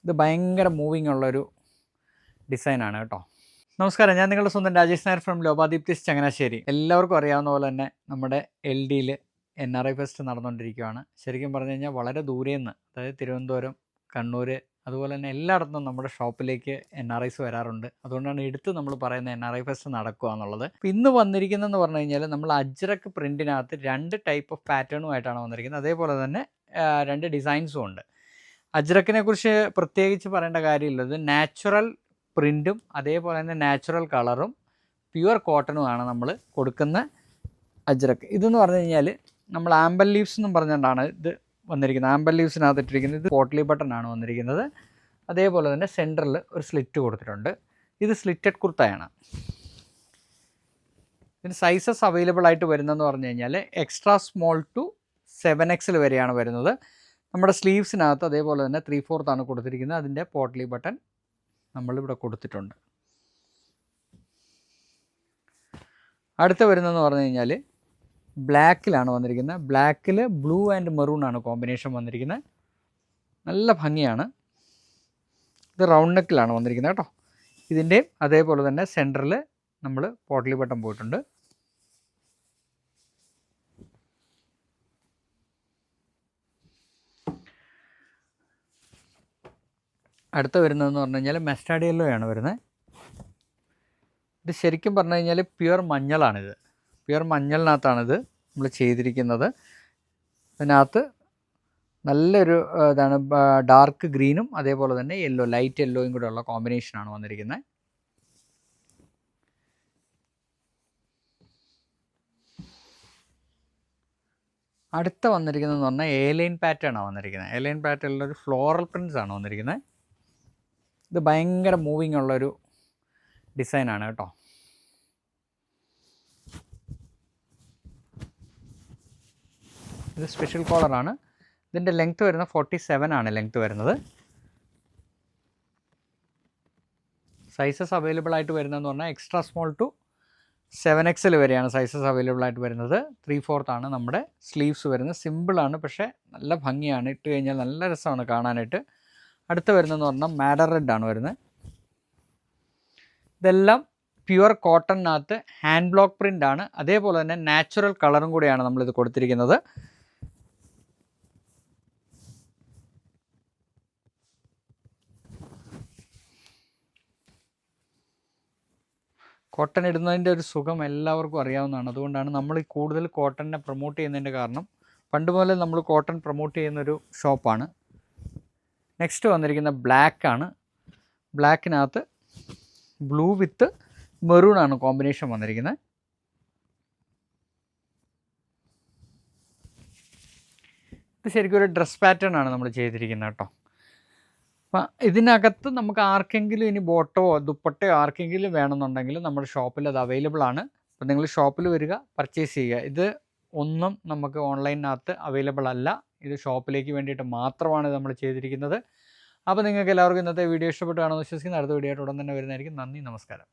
ഇത് ഭയങ്കര മൂവിങ് ഉള്ളൊരു ഡിസൈനാണ് കേട്ടോ. നമസ്കാരം, ഞാൻ നിങ്ങളുടെ സ്വന്തം രാജേഷ് നായർ ഫ്രം ലോപാദീപ്തിസ് ചങ്ങനാശ്ശേരി. എല്ലാവർക്കും അറിയാവുന്ന പോലെ തന്നെ നമ്മുടെ LDയിൽ NRI ഫെസ്റ്റ് നടന്നുകൊണ്ടിരിക്കുകയാണ്. ശരിക്കും പറഞ്ഞു കഴിഞ്ഞാൽ വളരെ ദൂരേന്ന്, അതായത് തിരുവനന്തപുരം, കണ്ണൂർ, അതുപോലെ തന്നെ എല്ലായിടത്തും നമ്മുടെ ഷോപ്പിലേക്ക് NRIs വരാറുണ്ട്. അതുകൊണ്ടാണ് എടുത്ത് നമ്മൾ പറയുന്ന NRI ഫെസ്റ്റ് നടക്കുക എന്നുള്ളത്. അപ്പോൾ ഇന്ന് വന്നിരിക്കുന്നതെന്ന് പറഞ്ഞു കഴിഞ്ഞാൽ നമ്മൾ അജ്രക്ക് പ്രിൻറ്റിനകത്ത് 2 ടൈപ്പ് ഓഫ് പാറ്റേണുമായിട്ടാണ് വന്നിരിക്കുന്നത്. അതേപോലെ തന്നെ 2 ഡിസൈൻസും ഉണ്ട്. അജ്രക്കിനെ കുറിച്ച് പ്രത്യേകിച്ച് പറയേണ്ട കാര്യമില്ലത്. നാച്ചുറൽ പ്രിൻറ്റും അതേപോലെ തന്നെ നാച്ചുറൽ കളറും പ്യുവർ കോട്ടനുമാണ് നമ്മൾ കൊടുക്കുന്ന അജ്രക്ക്. ഇതെന്ന് പറഞ്ഞു കഴിഞ്ഞാൽ നമ്മൾ ആംബൽ ലീവ്സ് എന്നും പറഞ്ഞുകൊണ്ടാണ് ഇത് വന്നിരിക്കുന്നത്. ആംബൽ ലീവ്സിനകത്ത് ഇട്ടിരിക്കുന്നത് ഇത് പോട്ട്ലി ബട്ടനാണ് വന്നിരിക്കുന്നത്. അതേപോലെ തന്നെ സെൻറ്ററിൽ ഒരു സ്ലിറ്റ് കൊടുത്തിട്ടുണ്ട്. ഇത് സ്ലിറ്റഡ് കുർത്തയാണ്. ഇതിന് സൈസസ് അവൈലബിൾ ആയിട്ട് വരുന്നതെന്ന് പറഞ്ഞു കഴിഞ്ഞാൽ എക്സ്ട്രാ സ്മോൾ ടു 7XL വരെയാണ് വരുന്നത്. നമ്മുടെ സ്ലീവ്സിനകത്ത് അതേപോലെ തന്നെ 3/4 ആണ് കൊടുത്തിരിക്കുന്നത്. അതിൻ്റെ പോട്ട്ലി ബട്ടൺ നമ്മളിവിടെ കൊടുത്തിട്ടുണ്ട്. അടുത്ത വരുന്നതെന്ന് പറഞ്ഞു കഴിഞ്ഞാൽ ബ്ലാക്കിലാണ് വന്നിരിക്കുന്നത്. ബ്ലാക്കിൽ ബ്ലൂ ആൻഡ് മെറൂൺ ആണ് കോമ്പിനേഷൻ വന്നിരിക്കുന്നത്. നല്ല ഭംഗിയാണ്. ഇത് റൗണ്ട് നെക്കിലാണ് വന്നിരിക്കുന്നത് കേട്ടോ. ഇതിൻ്റെയും അതേപോലെ തന്നെ സെൻറ്ററിൽ നമ്മൾ പോട്ട്ലി ബട്ടൺ പോയിട്ടുണ്ട്. അടുത്ത വരുന്നതെന്ന് പറഞ്ഞു കഴിഞ്ഞാൽ മസ്റ്റാർഡ് യെല്ലോ ആണ് വരുന്നത്. ഇത് ശരിക്കും പറഞ്ഞു കഴിഞ്ഞാൽ പ്യുവർ മഞ്ഞളാണിത്. പ്യുവർ മഞ്ഞളിനകത്താണിത് നമ്മൾ ചെയ്തിരിക്കുന്നത്. അതിനകത്ത് നല്ലൊരു ഇതാണ് ഡാർക്ക് ഗ്രീനും അതേപോലെ തന്നെ യെല്ലോ, ലൈറ്റ് യെല്ലോയും കൂടെ ഉള്ള കോമ്പിനേഷനാണ് വന്നിരിക്കുന്നത്. അടുത്ത വന്നിരിക്കുന്നതെന്ന് പറഞ്ഞാൽ A-ലൈൻ പാറ്റേൺ ആണ് വന്നിരിക്കുന്നത്. A-ലൈൻ പാറ്റേണിലൊരു ഫ്ലോറൽ പ്രിൻറ്റ്സ് ആണ് വന്നിരിക്കുന്നത്. ഇത് ഭയങ്കര മൂവിങ് ഉള്ളൊരു ഡിസൈനാണ് കേട്ടോ. ഇത് സ്പെഷ്യൽ കോളറാണ്. ഇതിൻ്റെ ലെങ്ത്ത് വരുന്നത് 47 ആണ് ലെങ്ത്ത് വരുന്നത്. സൈസസ് അവൈലബിൾ ആയിട്ട് വരുന്നതെന്ന് പറഞ്ഞാൽ എക്സ്ട്രാ സ്മോൾ ടു 7XL വരെയാണ് സൈസസ് അവൈലബിൾ ആയിട്ട് വരുന്നത്. 3/4 ആണ് നമ്മുടെ സ്ലീവ്സ് വരുന്നത്. സിമ്പിളാണ്, പക്ഷേ നല്ല ഭംഗിയാണ്. ഇട്ട് കഴിഞ്ഞാൽ നല്ല രസമാണ് കാണാനായിട്ട്. അടുത്ത വരുന്നതെന്ന് പറഞ്ഞാൽ മാഡർ റെഡ് ആണ് വരുന്നത്. ഇതെല്ലാം പ്യുവർ കോട്ടണിനകത്ത് ഹാൻഡ് ബ്ലോക്ക് പ്രിൻ്റ് ആണ്. അതേപോലെ തന്നെ നാച്ചുറൽ കളറും കൂടിയാണ് നമ്മളിത് കൊടുത്തിരിക്കുന്നത്. കോട്ടൺ ഇടുന്നതിൻ്റെ ഒരു സുഖം എല്ലാവർക്കും അറിയാവുന്നതാണ്. അതുകൊണ്ടാണ് നമ്മൾ കൂടുതൽ കോട്ടണിനെ പ്രൊമോട്ട് ചെയ്യുന്നതിൻ്റെ കാരണം. പണ്ട് മുതലേ നമ്മൾ കോട്ടൺ പ്രൊമോട്ട് ചെയ്യുന്നൊരു ഷോപ്പാണ്. നെക്സ്റ്റ് വന്നിരിക്കുന്ന ബ്ലാക്ക് ആണ്. ബ്ലാക്കിനകത്ത് ബ്ലൂ വിത്ത് മെറൂൺ ആണ് കോമ്പിനേഷൻ വന്നിരിക്കുന്നത്. ഇത് ശരിക്കും ഒരു ഡ്രസ് പാറ്റേൺ ആണ് നമ്മൾ ചെയ്തിരിക്കുന്നത് കേട്ടോ. അപ്പം ഇതിനകത്ത് നമുക്ക് ആർക്കെങ്കിലും ഇനി ബോട്ടോ ദുപ്പട്ടയോ ആർക്കെങ്കിലും വേണമെന്നുണ്ടെങ്കിൽ നമ്മുടെ ഷോപ്പിൽ അത് അവൈലബിൾ ആണ്. അപ്പം നിങ്ങൾ ഷോപ്പിൽ വരിക, പർച്ചേസ് ചെയ്യുക. ഇത് ഒന്നും നമുക്ക് ഓൺലൈനിനകത്ത് അവൈലബിൾ അല്ല. ഇത് ഷോപ്പിലേക്ക് വേണ്ടിയിട്ട് മാത്രമാണ് നമ്മൾ ചെയ്തിരിക്കുന്നത്. അപ്പോൾ നിങ്ങൾക്ക് എല്ലാവർക്കും ഇന്നത്തെ വീഡിയോ ഇഷ്ടപ്പെട്ട് കാണുമെന്ന് വിശ്വസിക്കുന്നു. അടുത്ത വീഡിയോ ആയിട്ട് ഉടൻ തന്നെ വരുന്നതായിരിക്കും. നന്ദി, നമസ്കാരം.